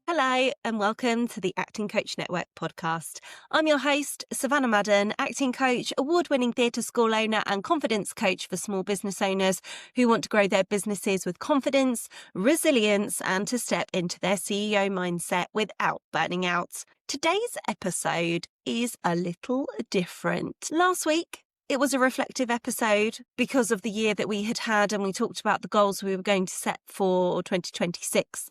Hello and welcome to the Acting Coach Network podcast. I'm your host, Savanna Madden, acting coach, award-winning theatre school owner and confidence coach for small business owners who want to grow their businesses with confidence, resilience and to step into their CEO mindset without burning out. Today's episode is a little different. Last week, it was a reflective episode because of the year that we had had, and we talked about the goals we were going to set for 2026.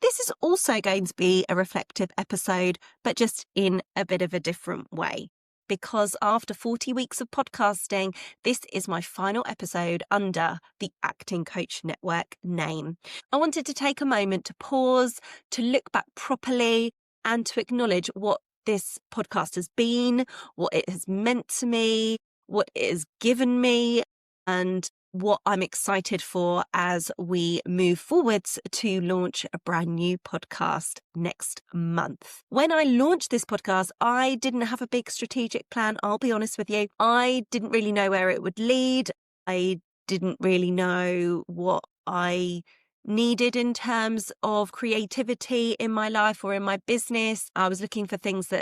This is also going to be a reflective episode, but just in a bit of a different way. Because after 40 weeks of podcasting, this is my final episode under the Acting Coach Network name. I wanted to take a moment to pause, to look back properly, and to acknowledge what this podcast has been, what it has meant to me, what it has given me, and what I'm excited for as we move forwards to launch a brand new podcast next month. When I launched this podcast, I didn't have a big strategic plan. I'll be honest with you. I didn't really know where it would lead. I didn't really know what I needed in terms of creativity in my life or in my business. I was looking for things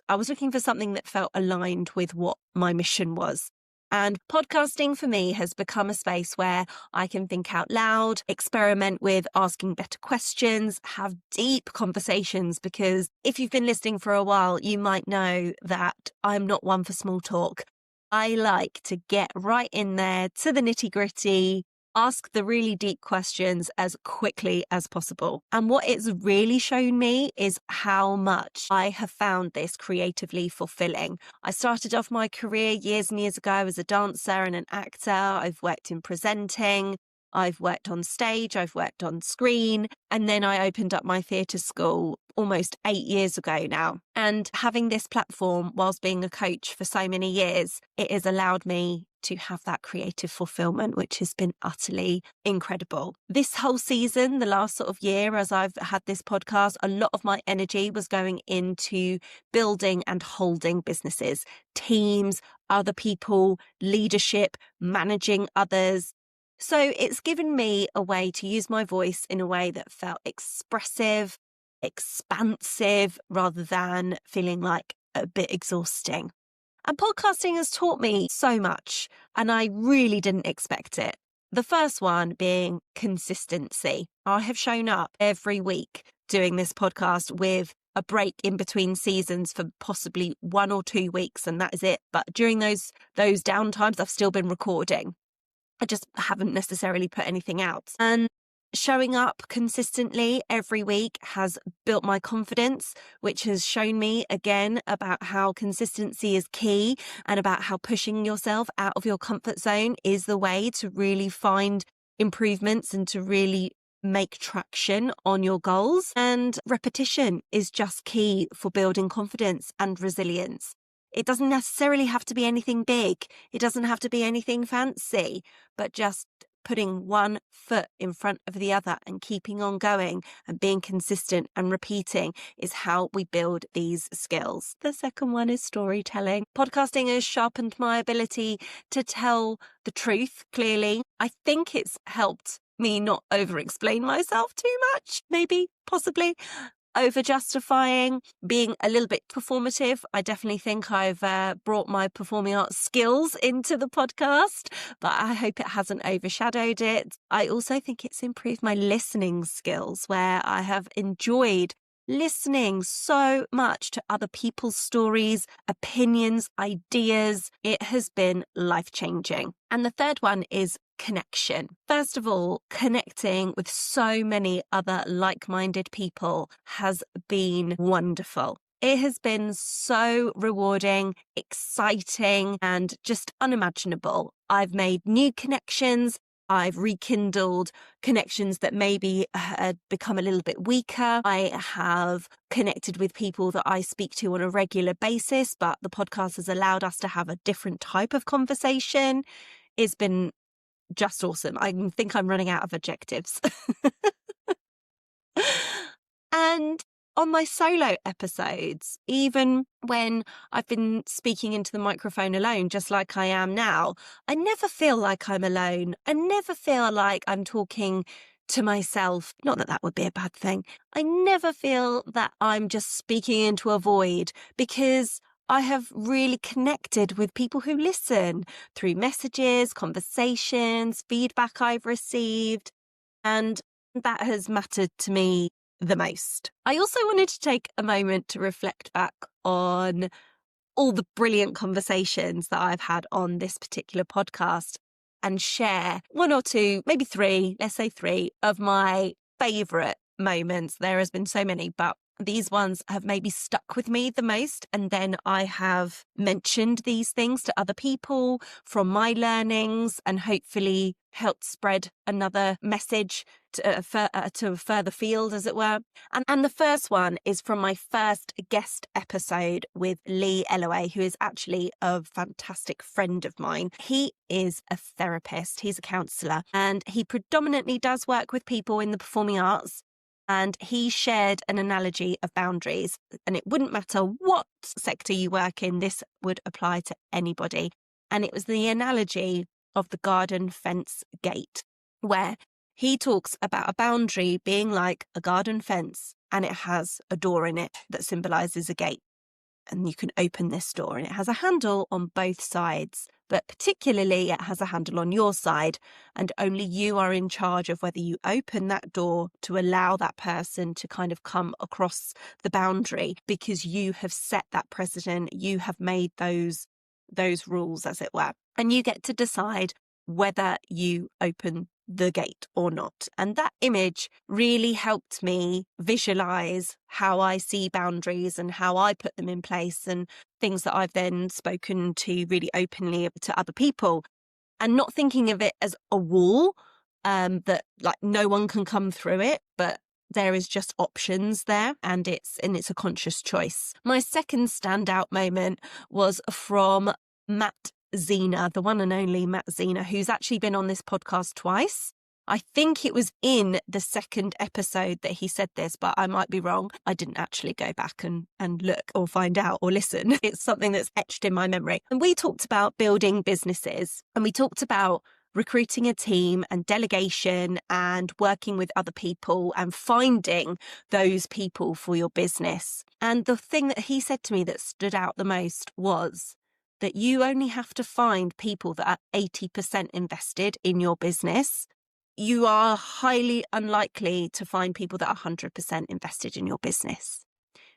I was looking for something that felt aligned with what my mission was. And podcasting for me has become a space where I can think out loud, experiment with asking better questions, have deep conversations, because if you've been listening for a while, you might know that I'm not one for small talk. I like to get right in there to the nitty-gritty, ask the really deep questions as quickly as possible. And what it's really shown me is how much I have found this creatively fulfilling. I started off my career years and years ago as a dancer and an actor. I've worked in presenting. I've worked on stage, I've worked on screen, and then I opened up my theatre school almost 8 years ago now. And having this platform whilst being a coach for so many years, it has allowed me to have that creative fulfillment, which has been utterly incredible. This whole season, the last sort of year, as I've had this podcast, a lot of my energy was going into building and holding businesses, teams, other people, leadership, managing others. So it's given me a way to use my voice in a way that felt expressive, expansive, rather than feeling like a bit exhausting. And podcasting has taught me so much, and I really didn't expect it. The first one being consistency. I have shown up every week doing this podcast with a break in between seasons for possibly 1 or 2 weeks, and that is it. But during those downtimes, I've still been recording. I just haven't necessarily put anything out. And showing up consistently every week has built my confidence, which has shown me again about how consistency is key and about how pushing yourself out of your comfort zone is the way to really find improvements and to really make traction on your goals. And repetition is just key for building confidence and resilience. It doesn't necessarily have to be anything big. It doesn't have to be anything fancy, but just putting one foot in front of the other and keeping on going and being consistent and repeating is how we build these skills. The second one is storytelling. Podcasting has sharpened my ability to tell the truth clearly. I think it's helped me not over-explain myself too much, maybe, possibly. Over-justifying, being a little bit performative. I definitely think I've brought my performing arts skills into the podcast, but I hope it hasn't overshadowed it. I also think it's improved my listening skills, where I have enjoyed listening so much to other people's stories, opinions, ideas. It has been life-changing. And the third one is connection. First of all, connecting with so many other like-minded people has been wonderful. It has been so rewarding, exciting, and just unimaginable. I've made new connections. I've rekindled connections that maybe had become a little bit weaker. I have connected with people that I speak to on a regular basis, but the podcast has allowed us to have a different type of conversation. It's been just awesome. I think I'm running out of adjectives. And on my solo episodes, even when I've been speaking into the microphone alone, just like I am now, I never feel like I'm alone. I never feel like I'm talking to myself. Not that that would be a bad thing. I never feel that I'm just speaking into a void, because I have really connected with people who listen through messages, conversations, feedback I've received, and that has mattered to me the most. I also wanted to take a moment to reflect back on all the brilliant conversations that I've had on this particular podcast and share one or two, maybe three, let's say three, of my favourite moments. There has been so many, but these ones have maybe stuck with me the most. And then I have mentioned these things to other people from my learnings and hopefully helped spread another message to a further field, as it were. And the first one is from my first guest episode with Lee Elloway, who is actually a fantastic friend of mine. He is a therapist, he's a counsellor, and he predominantly does work with people in the performing arts. And he shared an analogy of boundaries, and it wouldn't matter what sector you work in, this would apply to anybody. And it was the analogy of the garden fence gate, where he talks about a boundary being like a garden fence, and it has a door in it that symbolises a gate. And you can open this door, and it has a handle on both sides, but particularly it has a handle on your side, and only you are in charge of whether you open that door to allow that person to kind of come across the boundary, because you have set that precedent, you have made those rules, as it were, and you get to decide whether you open the gate or not. And that image really helped me visualize how I see boundaries and how I put them in place, and things that I've then spoken to really openly to other people, and not thinking of it as a wall that like no one can come through it, but there is just options there, and it's a conscious choice. My second standout moment was from Matt Zena, the one and only Matt Zena, who's actually been on this podcast twice. I think it was in the second episode that he said this, but I might be wrong. I didn't actually go back and look or find out or listen. It's something that's etched in my memory. And we talked about building businesses, and we talked about recruiting a team and delegation and working with other people and finding those people for your business. And the thing that he said to me that stood out the most was that you only have to find people that are 80% invested in your business. You are highly unlikely to find people that are 100% invested in your business,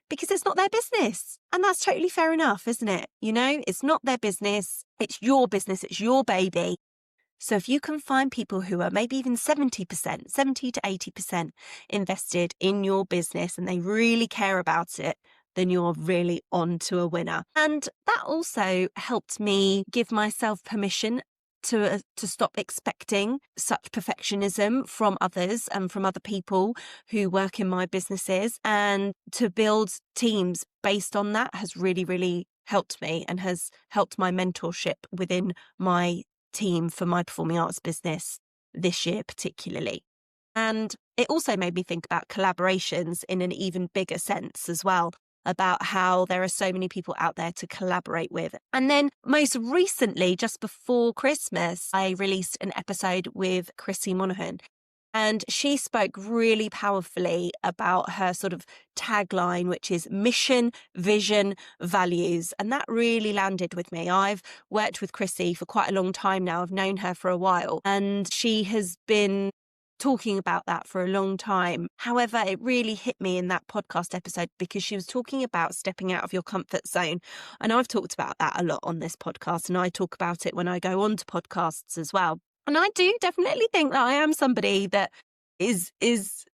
because it's not their business. And that's totally fair enough, isn't it? You know, it's not their business. It's your business. It's your baby. So if you can find people who are maybe even 70%, 70 to 80% invested in your business, and they really care about it, then you're really on to a winner. And that also helped me give myself permission to stop expecting such perfectionism from others and from other people who work in my businesses, and to build teams based on that has really, really helped me, and has helped my mentorship within my team for my performing arts business this year particularly. And it also made me think about collaborations in an even bigger sense as well, about how there are so many people out there to collaborate with. And then most recently, just before Christmas, I released an episode with Chrissy Monaghan. And she spoke really powerfully about her sort of tagline, which is mission, vision, values. And that really landed with me. I've worked with Chrissy for quite a long time now. I've known her for a while, and she has been talking about that for a long time. However, it really hit me in that podcast episode because she was talking about stepping out of your comfort zone. And I've talked about that a lot on this podcast, and I talk about it when I go on to podcasts as well. And I do definitely think that I am somebody that is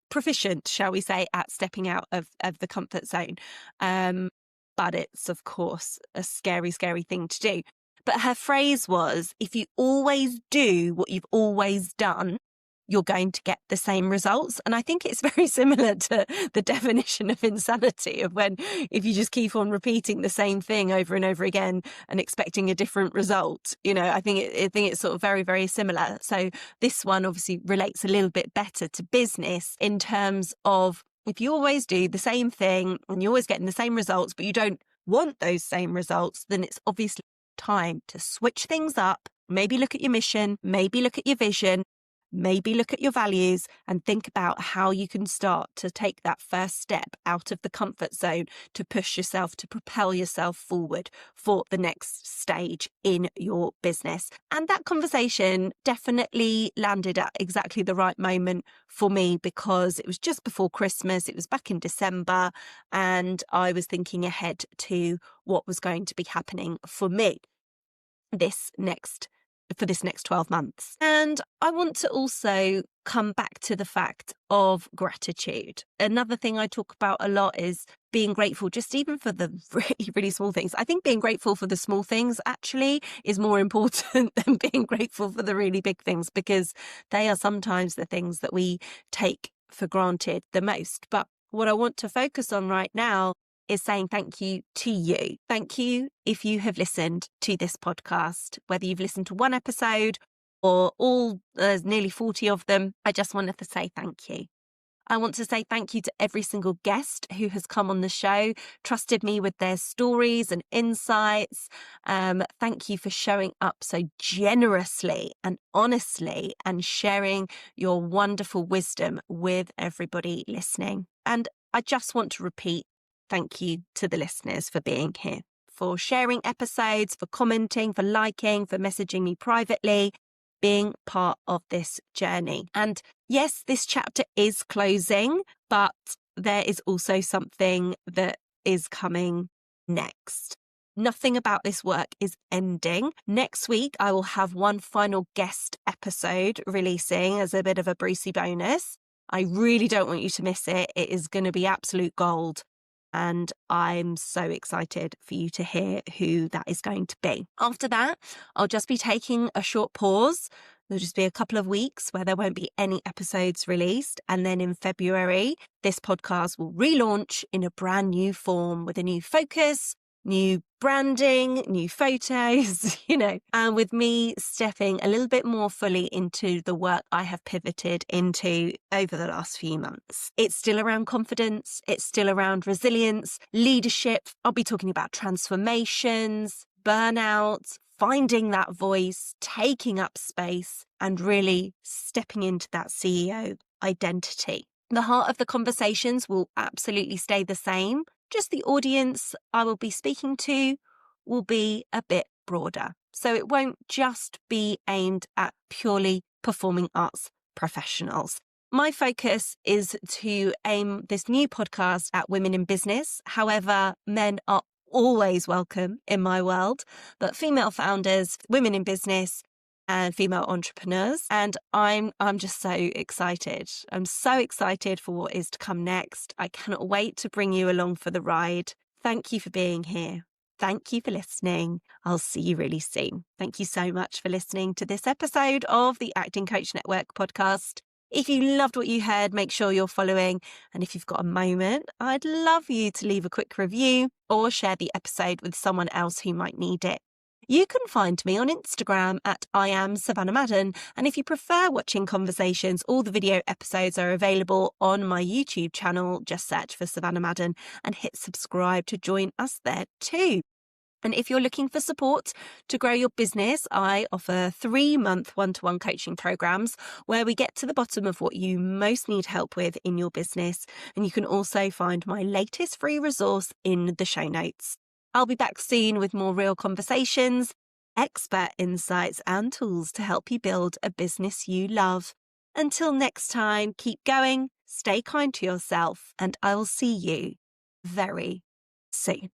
proficient, shall we say, at stepping out of the comfort zone. But it's, of course, a scary, scary thing to do. But her phrase was, if you always do what you've always done, you're going to get the same results. And I think it's very similar to the definition of insanity, of when if you just keep on repeating the same thing over and over again and expecting a different result, you know, I think it's sort of very, very similar. So this one obviously relates a little bit better to business in terms of If you always do the same thing and you're always getting the same results, but you don't want those same results, then it's obviously time to switch things up. Maybe look at your mission, maybe look at your vision, maybe look at your values, and think about how you can start to take that first step out of the comfort zone to push yourself, to propel yourself forward for the next stage in your business. And that conversation definitely landed at exactly the right moment for me, because it was just before Christmas. It was back in December, and I was thinking ahead to what was going to be happening for me for this next 12 months. And I want to also come back to the fact of gratitude. Another thing I talk about a lot is being grateful, just even for the really, really small things. I think being grateful for the small things actually is more important than being grateful for the really big things, because they are sometimes the things that we take for granted the most. But what I want to focus on right now is saying thank you to you. Thank you if you have listened to this podcast, whether you've listened to one episode or all, there's nearly 40 of them. I just wanted to say thank you. I want to say thank you to every single guest who has come on the show, trusted me with their stories and insights. Thank you for showing up so generously and honestly and sharing your wonderful wisdom with everybody listening. And I just want to repeat, thank you to the listeners for being here, for sharing episodes, for commenting, for liking, for messaging me privately, being part of this journey. And yes, this chapter is closing, but there is also something that is coming next. Nothing about this work is ending. Next week, I will have one final guest episode releasing as a bit of a Brucey bonus. I really don't want you to miss it. It is going to be absolute gold. And I'm so excited for you to hear who that is going to be. After that, I'll just be taking a short pause. There'll just be a couple of weeks where there won't be any episodes released. And then in February, this podcast will relaunch in a brand new form with a new focus, new branding, new photos, and with me stepping a little bit more fully into the work I have pivoted into over the last few months. It's still around confidence. It's still around resilience, leadership. I'll be talking about transformations, burnout, finding that voice, taking up space, and really stepping into that CEO identity. The heart of the conversations will absolutely stay the same. Just the audience I will be speaking to will be a bit broader. So it won't just be aimed at purely performing arts professionals. My focus is to aim this new podcast at women in business. However, men are always welcome in my world, but female founders, women in business, and female entrepreneurs. And I'm just so excited. I'm so excited for what is to come next. I cannot wait to bring you along for the ride. Thank you for being here. Thank you for listening. I'll see you really soon. Thank you so much for listening to this episode of the Acting Coach Network podcast. If you loved what you heard, make sure you're following. And if you've got a moment, I'd love you to leave a quick review or share the episode with someone else who might need it. You can find me on Instagram at I am Savanna Madden. And if you prefer watching conversations, all the video episodes are available on my YouTube channel. Just search for Savanna Madden and hit subscribe to join us there too. And if you're looking for support to grow your business, I offer 3-month one-to-one coaching programs where we get to the bottom of what you most need help with in your business. And you can also find my latest free resource in the show notes. I'll be back soon with more real conversations, expert insights, and tools to help you build a business you love. Until next time, keep going, stay kind to yourself, and I'll see you very soon.